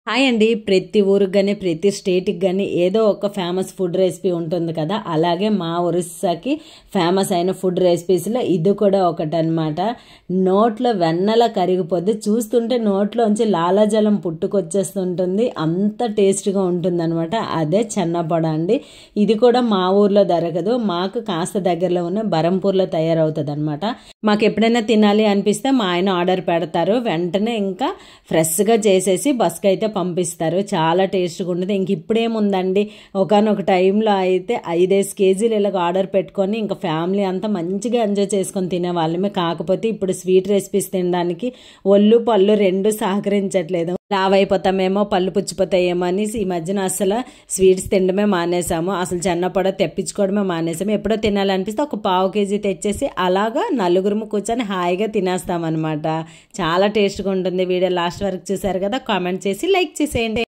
Hi అండి. ప్రతి ఊరికి కానీ ప్రతి స్టేట్కి కానీ ఏదో ఒక ఫేమస్ ఫుడ్ రెసిపీ ఉంటుంది కదా. అలాగే మా ఒరిస్సాకి ఫేమస్ అయిన ఫుడ్ రెసిపీస్లో ఇది కూడా ఒకటనమాట. నోట్లో వెన్నలా కరిగిపోద్ది, చూస్తుంటే నోట్లోంచి లాలాజలం పుట్టుకొచ్చేస్తుంటుంది, అంత టేస్ట్గా ఉంటుందన్నమాట. అదే చెన్నపొడ అండి. ఇది కూడా మా ఊర్లో దొరకదు, మాకు కాస్త దగ్గరలో ఉన్న బరంపూర్లో తయారవుతుంది అనమాట. మాకు ఎప్పుడైనా తినాలి అనిపిస్తే మా ఆయన ఆర్డర్ పెడతారు, వెంటనే ఇంకా ఫ్రెష్గా చేసేసి బస్కి అయితే పంపిస్తారు. చాలా టేస్ట్గా ఉంటుంది. ఇంక ఇప్పుడేముందండి, ఒకనొక టైంలో అయితే 5-5 కేజీలు ఇలాగ ఆర్డర్ పెట్టుకొని ఇంకా ఫ్యామిలీ అంతా మంచిగా ఎంజాయ్ చేసుకొని తినేవాళ్ళమే. కాకపోతే ఇప్పుడు స్వీట్ రెసిపీస్ తినడానికి ఒళ్ళు పళ్ళు రెండు సహకరించట్లేదు. లావ్ అయిపోతామేమో, పళ్ళు పుచ్చిపోతాయేమో అనేసి ఈ మధ్యన అసలు స్వీట్స్ తినడమే మానేసాము. అసలు చెన్నపొడ తెప్పించుకోవడమే మానేసాము. ఎప్పుడో తినాలనిపిస్తే ఒక 1/2 కేజీ తెచ్చేసి అలాగా నలుగురు కూర్చొని హాయిగా తినేస్తామన్నమాట. చాలా టేస్ట్గా ఉంటుంది. వీడియో లాస్ట్ వరకు చూసారు కదా, కామెంట్ చేసి లైక్ చేసేయండి.